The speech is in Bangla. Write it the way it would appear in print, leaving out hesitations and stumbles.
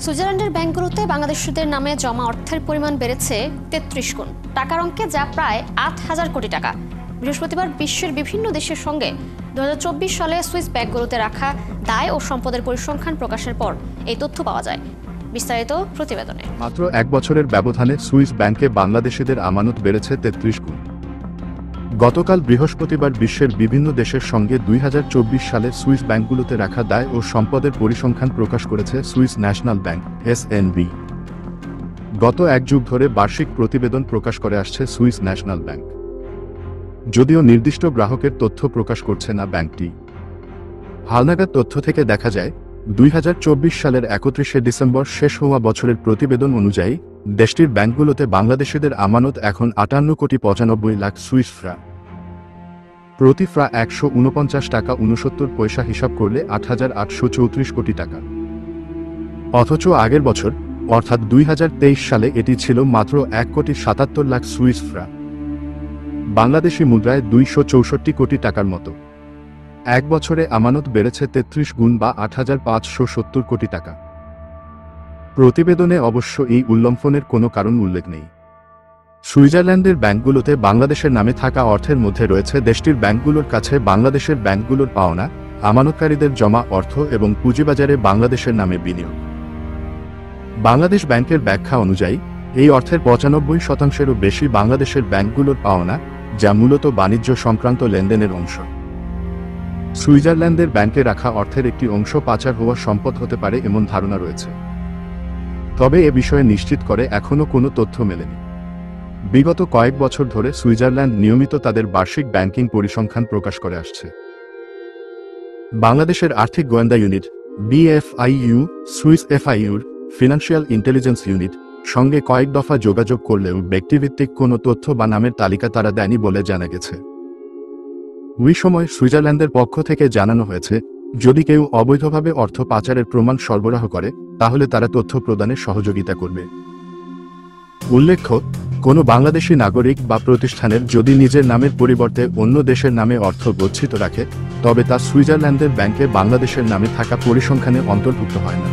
সুইজারল্যান্ডের ব্যাংকগুলোতে বাংলাদেশিদের নামে জমা অর্থের পরিমাণ বেড়েছে ৩৩ গুণ, টাকার অঙ্কে যা প্রায় ৮,০০০ কোটি টাকা। বৃহস্পতিবার বিশ্বের বিভিন্ন দেশের সঙ্গে ২০২৪ সালে সুইস ব্যাংকগুলোতে রাখা দায় ও সম্পদের পরিসংখ্যান প্রকাশের পর এই তথ্য পাওয়া যায়। বিস্তারিত প্রতিবেদনে। মাত্র এক বছরের ব্যবধানে সুইস ব্যাংকে বাংলাদেশিদের আমানত বেড়েছে ৩৩ গুণ। গতকাল বৃহস্পতিবার বিশ্বের বিভিন্ন দেশের সঙ্গে ২০২৪ সালে সুইস ব্যাংকগুলোতে রাখা দায় ও সম্পদের পরিসংখ্যান প্রকাশ করেছে সুইস ন্যাশনাল ব্যাংক (এসএনবি). গত এক যুগ ধরে বার্ষিক প্রতিবেদন প্রকাশ করে আসছে সুইস ন্যাশনাল ব্যাংক। যদিও নির্দিষ্ট গ্রাহকের তথ্য প্রকাশ করছে না ব্যাংকটি। হালনাগাদ তথ্য থেকে দেখা যায় ২০২৪ সালের ৩১ ডিসেম্বর শেষ হওয়া বছরের প্রতিবেদন অনুযায়ী দেশটির ব্যাংকগুলোতে বাংলাদেশিদের আমানত এখন ৫৮,৯৫,০০,০০০ সুইস ফ্রা। প্রতি ফ্রা ১৪৯ টাকা ৬৯ পয়সা হিসাব করলে ৮,৮৩৪ কোটি টাকা। অথচ আগের বছর অর্থাৎ ২০২৩ সালে এটি ছিল মাত্র ১,৭৭,০০,০০০ সুইস ফ্রা, বাংলাদেশি মুদ্রায় ২৬৪ কোটি টাকার মতো। এক বছরে আমানত বেড়েছে ৩৩ গুণ বা ৮,৫৭০ কোটি টাকা। প্রতিবেদনে অবশ্য এই উল্লঙ্ঘনের কোনো কারণ উল্লেখ নেই। সুইজারল্যান্ডের ব্যাংকগুলোতে বাংলাদেশের নামে থাকা অর্থের মধ্যে রয়েছে দেশটির ব্যাংকগুলোর কাছে বাংলাদেশের ব্যাংকগুলোর পাওনা, আমানতকারীদের জমা অর্থ এবং পুঁজিবাজারে বাংলাদেশের নামে বিনিয়োগ। বাংলাদেশ ব্যাংকের ব্যাখ্যা অনুযায়ী এই অর্থের ৯৫%-এরও বেশি বাংলাদেশের ব্যাংকগুলোর পাওনা, যা মূলত বাণিজ্য সংক্রান্ত লেনদেনের অংশ। সুইজারল্যান্ডের ব্যাংকে রাখা অর্থের একটি অংশ পাচার হওয়া সম্পদ হতে পারে এমন ধারণা রয়েছে, তবে এ বিষয়ে নিশ্চিত করে এখনও কোনো তথ্য মেলেনি। বিগত কয়েক বছর ধরে সুইজারল্যান্ড নিয়মিত তাদের বার্ষিক ব্যাংকিং পরিসংখ্যান প্রকাশ করে আসছে। বাংলাদেশের আর্থিক গোয়েন্দা ইউনিট (বিএফআইইউ), সুইস এফআইইউর ফিনান্সিয়াল ইন্টেলিজেন্স ইউনিট সঙ্গে কয়েক দফা যোগাযোগ করলেও ব্যক্তিভিত্তিক কোনো তথ্য বা নামের তালিকা তারা দেয়নি বলে জানা গেছে। ওই সময় সুইজারল্যান্ডের পক্ষ থেকে জানানো হয়েছে, যদি কেউ অবৈধভাবে অর্থ পাচারের প্রমাণ সরবরাহ করে তাহলে তারা তথ্য প্রদানে সহযোগিতা করবে। উল্লেখ্য, কোনো বাংলাদেশি নাগরিক বা প্রতিষ্ঠানের যদি নিজের নামের পরিবর্তে অন্য দেশের নামে অর্থ গচ্ছিত রাখে তবে তা সুইজারল্যান্ডের ব্যাংকে বাংলাদেশের নামে থাকা পরিসংখ্যানে অন্তর্ভুক্ত হয় না।